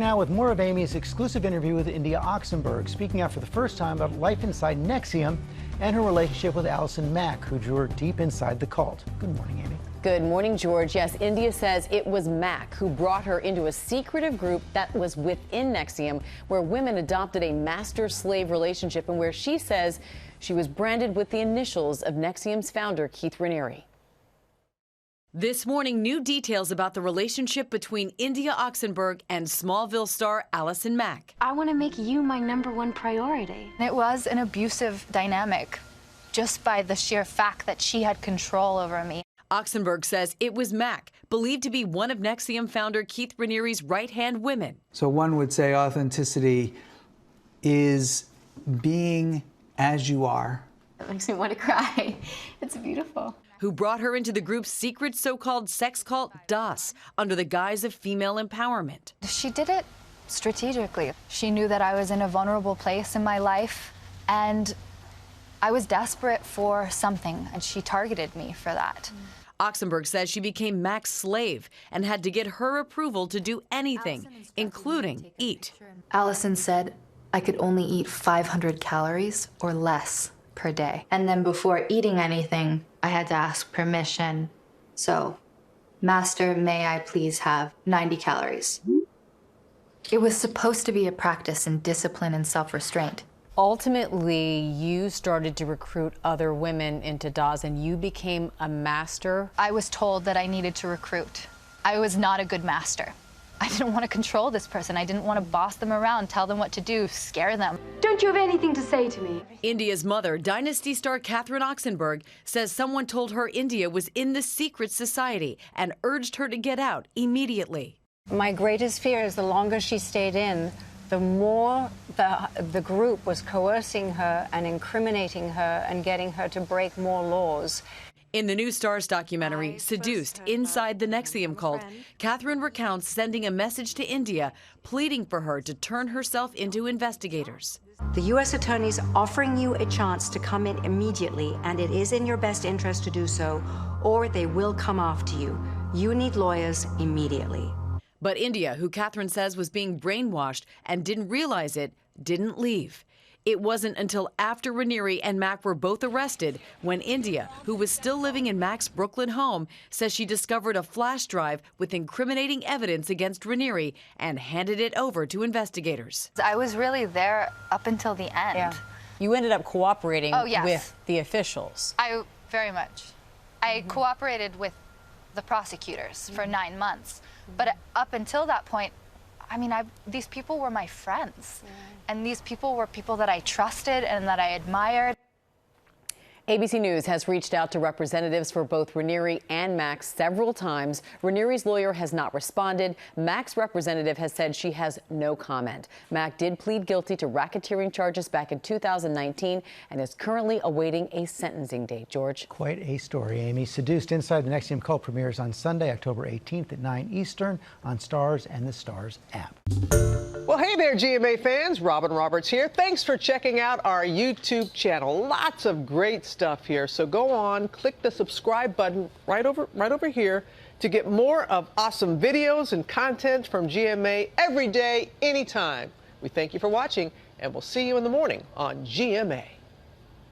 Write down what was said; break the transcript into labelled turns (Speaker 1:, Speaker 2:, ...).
Speaker 1: Now with more of Amy's exclusive interview with India Oxenberg, speaking out for the first time about life inside NXIVM and her relationship with Alison Mack, who drew her deep inside the cult. Good morning, Amy.
Speaker 2: Good morning, George. Yes, India says it was Mack who brought her into a secretive group that was within NXIVM, where women adopted a master-slave relationship and where she says she was branded with the initials of NXIVM's founder, Keith Raniere. This morning, new details about the relationship between India Oxenberg and Smallville star Alison Mack.
Speaker 3: I want to make you my #1 priority.
Speaker 4: It was an abusive dynamic, just by the sheer fact that she had control over me.
Speaker 2: Oxenberg says it was Mack, believed to be one of NXIVM founder Keith Raniere's right-hand women.
Speaker 5: So one would say authenticity is being as you are.
Speaker 3: It makes me want to cry. It's beautiful.
Speaker 2: Who brought her into the group's secret so-called sex cult, DOS, under the guise of female empowerment.
Speaker 4: She did it strategically. She knew that I was in a vulnerable place in my life, and I was desperate for something, and she targeted me for that.
Speaker 2: Oxenberg says she became Mack's slave and had to get her approval to do anything, including eat.
Speaker 4: Alison said I could only eat 500 calories or less per day. And then before eating anything, I had to ask permission. So, Master, may I please have 90 calories? It was supposed to be a practice in discipline and self-restraint.
Speaker 2: Ultimately, you started to recruit other women into DOS and you became a master.
Speaker 4: I was told that I needed to recruit. I was not a good master. I didn't want to control this person. I didn't want to boss them around, tell them what to do, scare them.
Speaker 3: Don't you have anything to say to me?
Speaker 2: India's mother, Dynasty star Catherine Oxenberg, says someone told her India was in the secret society and urged her to get out immediately.
Speaker 6: My greatest fear is the longer she stayed in, the more the group was coercing her and incriminating her and getting her to break more laws.
Speaker 2: In the new Starz documentary, Seduced, Inside the NXIVM Cult, Catherine recounts sending a message to India, pleading for her to turn herself into investigators.
Speaker 7: The U.S. Attorney's offering you a chance to come in immediately, and it is in your best interest to do so, or they will come after you. You need lawyers immediately.
Speaker 2: But India, who Catherine says was being brainwashed and didn't realize it, didn't leave. It wasn't until after Raniere and Mack were both arrested when India, who was still living in Mack's Brooklyn home, says she discovered a flash drive with incriminating evidence against Raniere and handed it over to investigators.
Speaker 4: I was really there up until the end.
Speaker 6: Yeah. You ended up cooperating
Speaker 4: yes.
Speaker 6: with the officials.
Speaker 4: Very much. I cooperated with the prosecutors for 9 months. But up until that point, I mean, these people were my friends. And these people were people that I trusted and that I admired.
Speaker 2: ABC News has reached out to representatives for both Raniere and Mack several times. Raniere's lawyer has not responded. Mack's representative has said she has no comment. Mack did plead guilty to racketeering charges back in 2019 and is currently awaiting a sentencing date. George?
Speaker 1: Quite a story, Amy. Seduced Inside the NXIVM Cult premieres on Sunday, October 18th at 9 Eastern on Starz and the Starz app.
Speaker 8: Well, hey there, GMA fans. Robin Roberts here. Thanks for checking out our YouTube channel. Lots of great stuff here. So go on, click the subscribe button right over here to get more of awesome videos and content from GMA every day, anytime. We thank you for watching, and we'll see you in the morning on GMA.